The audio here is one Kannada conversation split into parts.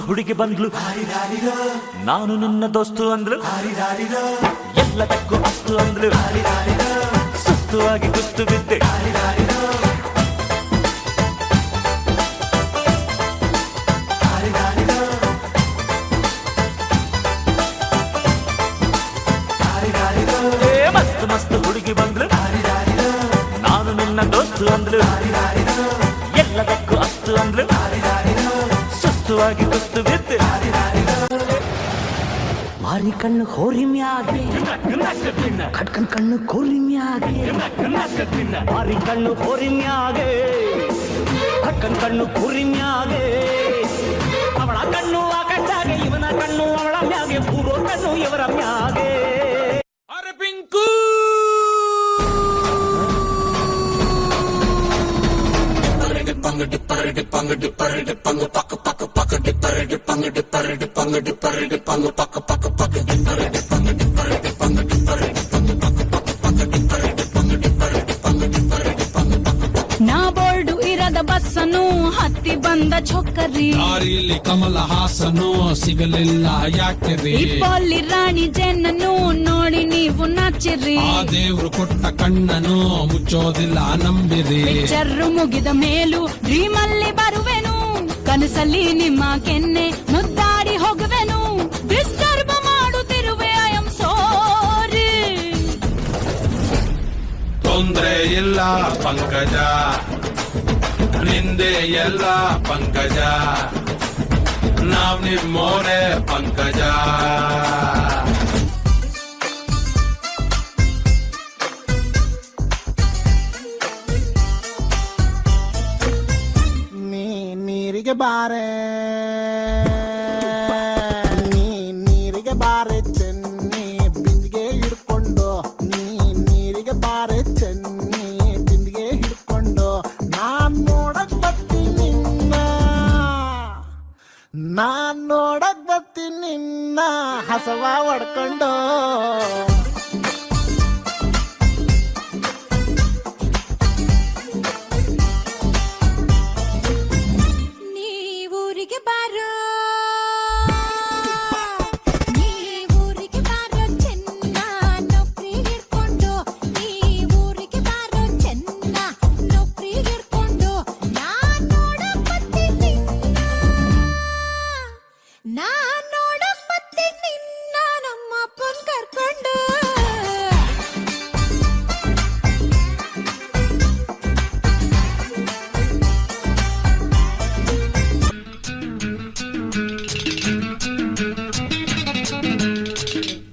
ಹುಡುಗಿ ಬಂದ್ಲು, ನಾನು ನಿನ್ನ ದೋಸ್ತು ಅಂದ್ಲು, ಎಲ್ಲದಕ್ಕೂ ಅಸ್ತು ಅಂದ್ಲು, ಸುಸ್ತುವಾಗಿ ಕುಸ್ತು ಬಿದ್ದೆ. ಮಸ್ತ್ ಮಸ್ತ್ ಹುಡುಗಿ ಬಂದ್ಲು, ನಾನು ನಿನ್ನ ದೋಸ್ತು ಅಂದ್ಲು, ಎಲ್ಲದಕ್ಕೂ ಅಸ್ತು ಅಂದ್ಲು, ಸುಸ್ತುವಾಗಿ ಕುಸ್ತು ಬಿದ್ದೆ. ಮಾರಿ ಕಣ್ಣು ಹೋರಿ ಮ್ಯಾಗೆ, ಕಟ್ಕನ್ ಕಣ್ಣು ಕೋರಿ ಮ್ಯಾಗೆ, ಮಾರಿ ಕಣ್ಣು ಹೋರಿ ಮ್ಯಾಗೆ, ಕಟ್ಕನ್ ಕಣ್ಣು ಕೋರಿ ಮ್ಯಾಗೆ, ಅವಳ ಕಣ್ಣು ಆ ಕಣ್ಣಾಗೆ, ಇವನ ಕಣ್ಣು ಅವಳ ಮ್ಯಾಗೆ, ಪೂರ್ವ ಕಣ್ಣು ಇವರ ಮ್ಯಾಗೆ. ನಾ ಬೋರ್ಡು ಇರದ ಬಸ್ಸನು ಹತ್ತಿ ಬಂದ ಚೊಕ್ಕರಿ, ದಾರಿಲಿ ಕಮಲ ಹಾಸನು ಸಿಗಲಿಲ್ಲ ಯಾಕೆರಿ, ಇಪ್ಪಲ್ಲಿ ರಾಣಿ ಜೇನನ್ನು ನೋಡಿ ನೀವು ನಾಚಿರಿ, ಆ ದೇವ್ರು ಕೊಟ್ಟ ಕಣ್ಣನು ಮುಚ್ಚೋದಿಲ್ಲ ನಂಬಿರಿ. ಪಿಕ್ಚರ್ ಮುಗಿದ ಮೇಲೂ ಡ್ರೀಮಲ್ಲಿ ಬರುವೆನು, ಕನಸಲ್ಲಿ ನಿಮ್ಮ ಕೆನ್ನೆ ಮುದ್ದಾಡಿ ಹೋಗುವೆನು, ಡಿಸ್ಟರ್ಬ್ ಮಾಡುತ್ತಿರುವೆ ಐ ಆಮ್ ಸಾರಿ. ತೊಂದ್ರೆ ಇಲ್ಲ ಪಂಕಜ, ನಿಂದೆ ಎಲ್ಲ ಪಂಕಜ, ನಾವ್ ನಿಮ್ಮೋರೆ ಪಂಕಜ. ನೀರಿಗೆ ಬಾರೆ, ನೀರಿಗೆ ಬಾರೆ ಚೆನ್ನಿ ಬಿಂದಿಗೆ ಹಿಡ್ಕೊಂಡು, ನೀರಿಗೆ ಬಾರೆ ಚೆನ್ನಿ ಬಿಂದಿಗೆ ಹಿಡ್ಕೊಂಡು, ನಾನ್ ನೋಡಕ್ ಬರ್ತೀನಿ ನಿನ್ನ, ನಾನ್ ನೋಡಕ್ ಬರ್ತೀನಿ ನಿನ್ನ ಹಸವ ಹೊಡ್ಕೊಂಡು.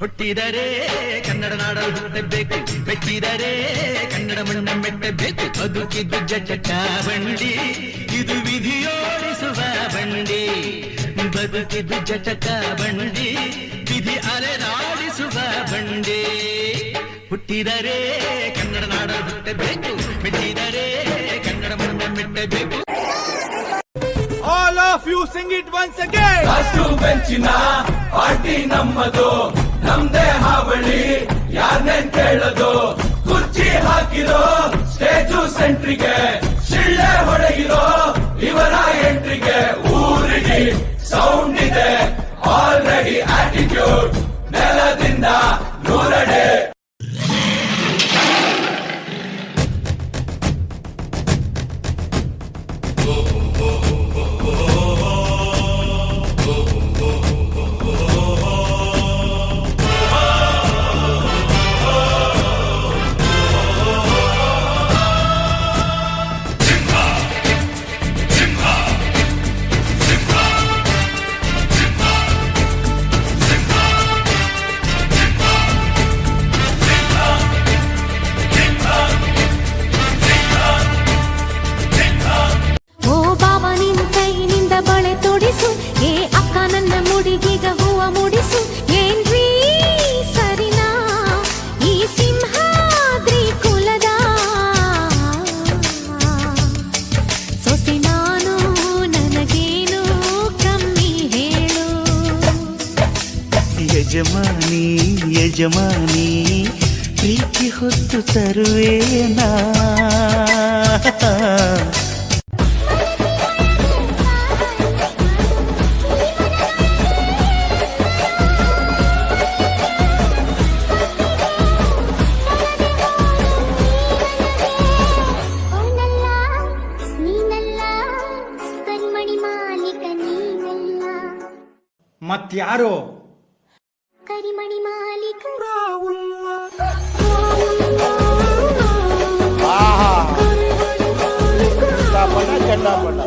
ಹುಟ್ಟಿದರೆ ಕನ್ನಡ ನಾಡಲು ಹುಟ್ಟಬೇಕು, ಮೆಚ್ಚಿದರೆ ಕನ್ನಡ ಮಣ್ಣ ಮೆಟ್ಟಬೇಕು, ಬದುಕಿದ್ದು ಜಟ ಬಂಡಿ ಇದು ವಿಧಿಯೋಡಿಸುವ ಬಂಡಿ, ಬದುಕಿದ್ದು ಜಟಕ ಬಂಡಿ ವಿಧಿ ಅಲೆದಾಡಿಸುವ ಬಂಡಿ. ಹುಟ್ಟಿದರೆ ಕನ್ನಡ ನಾಡಲು ಹುಟ್ಟಬೇಕು, ಮೆಚ್ಚಿದರೆ ಕನ್ನಡ ಮಣ್ಣ ಮೆಟ್ಟಬೇಕು. All of you sing it once again. ಅಷ್ಟು ಬೆಂಚಿನ ಪಾರ್ಟಿ ನಮ್ಮದು, ನಮ್ದೇ ಹಾವಳಿ ಯಾರನ್ನೇನ್ ಕೇಳೋದು, ಕುರ್ಚಿ ಹಾಕಿರೋ ಸ್ಟೇಜು ಸೆಂಟ್ರಿಗೆ, ಶಿಳ್ಳೆ ಹೊಡೆಗಿರೋ ಇವರ ಎಂಟ್ರಿಗೆ, ಊರಿಗೆ ಸೌಂಡ್ ಇದೆ ಆಲ್ರೆಡಿ ಆಟಿಟ್ಯೂಡ್, ನೆಲದಿಂದ ನೂರಡೆ. ಯಜಮಾನಿ ಯಜಮಾನಿ ಪ್ರೀತಿ ಹೊತ್ತು ತರುವೇನಾ ಮತ್ಯಾರು? ಕರಿಮಣಿ ಮಾಲೀಕ ಚಂಡಾಪಟ